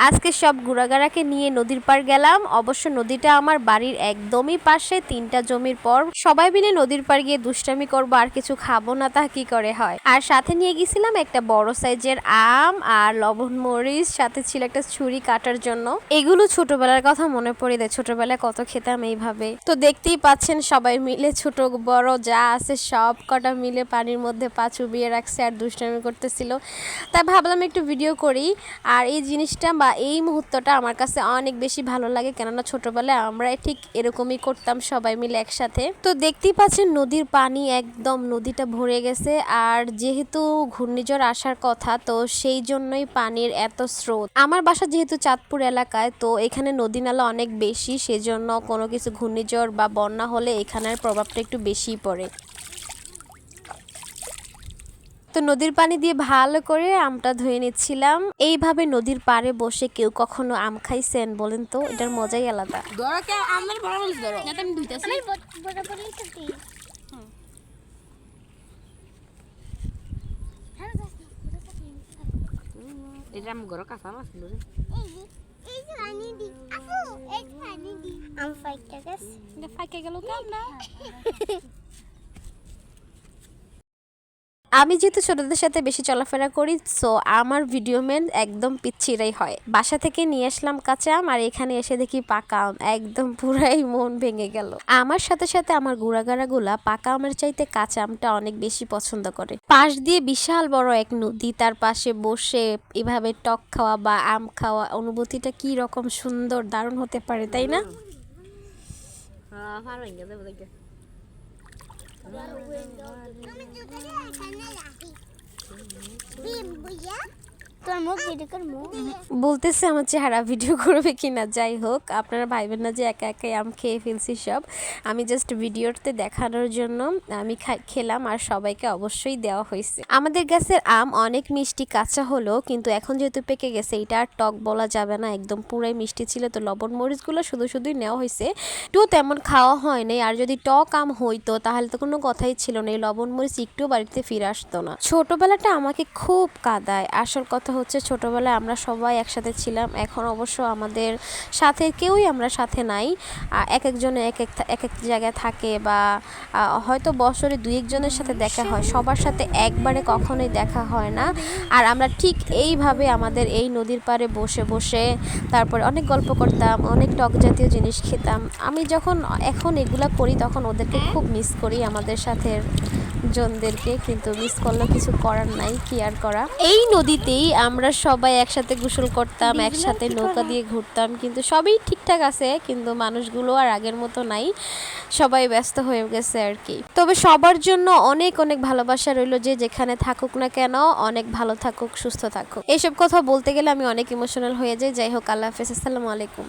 আজকে সব ঘোরাঘাড়াকে নিয়ে নদীর পাড় গেলাম। অবশ্য নদীটা আমার বাড়ির একদমই পাশে, 3টা জমির পর। সবাই মিলে নদীর পাড় গিয়ে দুষ্টামি করবো আর কিছু খাবো না, তা কি করে হয়। আর সাথে নিয়ে গেছিলাম একটা বড় সাইজের আম আর লবণ মরিচ, সাথে ছিল একটা ছুরি কাটার জন্য। এগুলো ছোটবেলার কথা মনে পড়ে দেয়, ছোটবেলায় কত খেতাম এইভাবে। তো দেখতেই পাচ্ছেন সবাই মিলে ছোট বড় যা আছে সব কটা মিলে পানির মধ্যে পা চুবিয়ে রাখছে আর দুষ্টামি করতেছিল। তাই ভাবলাম একটু ভিডিও করি। আর এই জিনিসটা বা এই মুহূর্তটা আমার কাছে অনেক বেশি ভালো লাগে, কেননা ছোটবেলায় আমরা ঠিক এরকমই করতাম সবাই মিলে একসাথে। তো দেখতেই পাচ্ছেন নদীর পানি একদম, নদীটা ভরে গেছে। আর যেহেতু ঘূর্ণিঝড় আসার কথা, তো সেই জন্যই পানির এত স্রোত। আমার বাসা যেহেতু চাঁদপুর এলাকায়, তো এখানে নদী নালা অনেক বেশি, সেজন্য কোনো কিছু ঘূর্ণিঝড় বা বন্যা হলে এখানের প্রভাবটা একটু বেশিই পড়ে। তো নদীর পানি দিয়ে ভালো করে আমটা ধুয়ে নিচ্ছিলাম। এইভাবে নদীর পাড়ে বসে কেউ কখনো আম খাইছেন বলেন তো? এটার মজাই আলাদা। আমি যেহেতু ছোটদের সাথে বেশি চলাফেরা করি, সো আমার ভিডিও মেন একদম পিচ্ছিরাই হয়। বাসা থেকে নিয়ে আসলাম কাঁচা আম, আর এখানে এসে দেখি পাকা আম, একদম পুরাই মন ভেঙে গেল। আমার সাথে সাথে আমার গুড়াগাড়াগুলা পাকা আমের চাইতে কাঁচা আমটা অনেক বেশি পছন্দ করে। পাশ দিয়ে বিশাল বড় এক নদী, তার পাশে বসে এভাবে টক খাওয়া বা আম খাওয়া, অনুভূতিটা কি রকম সুন্দর, দারুণ হতে পারে, তাই না? বলতেছে আমার চেহারা ভিডিও করবে কিনা। যাই হোক, আপনারা ভাইবেন না যে একা একাই আম খেয়ে ফেলছি সব। আমি জাস্ট ভিডিওতে দেখানোর জন্য আমি খেলাম, আর সবাইকে অবশ্যই দেওয়া হয়েছে। আমাদের গাছের আম অনেক মিষ্টি কাঁচা হলো, কিন্তু এখন যেহেতু পেকে গেছে, এটা আর টক বলা যাবে না, একদম পুরাই মিষ্টি ছিল। তো লবণ মরিচগুলো শুধু শুধুই নেওয়া হয়েছে, একটু তেমন খাওয়া হয় নাই। আর যদি টক আম হইতো তাহলে তো কোনো কথাই ছিল না, এই লবণ মরিচ একটু বাড়িতে ফিরে আসতো না। ছোটবেলাটা আমাকে খুব কাঁদায়। আসল কথা হচ্ছে ছোটবেলায় আমরা সবাই একসাথে ছিলাম, এখন অবশ্য আমাদের সাথে কেউই আমরা সাথে নাই। এক একজনে এক এক জায়গায় থাকে, বা হয়তো বছরে 2-1 জনের সাথে দেখা হয়, সবার সাথে একবারে কখনোই দেখা হয় না। আর আমরা ঠিক এইভাবে আমাদের এই নদীর পাড়ে বসে বসে তারপরে অনেক গল্প করতাম, অনেক টক জাতীয় জিনিস খেতাম। আমি যখন এখন এগুলা করি তখন ওদেরকে খুব মিস করি, আমাদের সাথে জনদেরকে, কিন্তু মিস করলেও কিছু করার নাই, কি আর করা। এই নদীতেই আমরা সবাই একসাথে গোসল করতাম, একসাথে নৌকা দিয়ে ঘুরতাম, কিন্তু সবই ঠিকঠাক আছে, কিন্তু মানুষগুলো আর আগের মতো নাই, সবাই ব্যস্ত হয়ে গেছে আর কি। তবে সবার জন্য অনেক অনেক ভালোবাসা রইল, যে যেখানে থাকুক না কেন, অনেক ভালো থাকুক, সুস্থ থাকুক। এইসব কথা বলতে গেলে আমি অনেক ইমোশনাল হয়ে যাই। যাই হোক, আল্লাহ হাফেজ, আসসালামু আলাইকুম।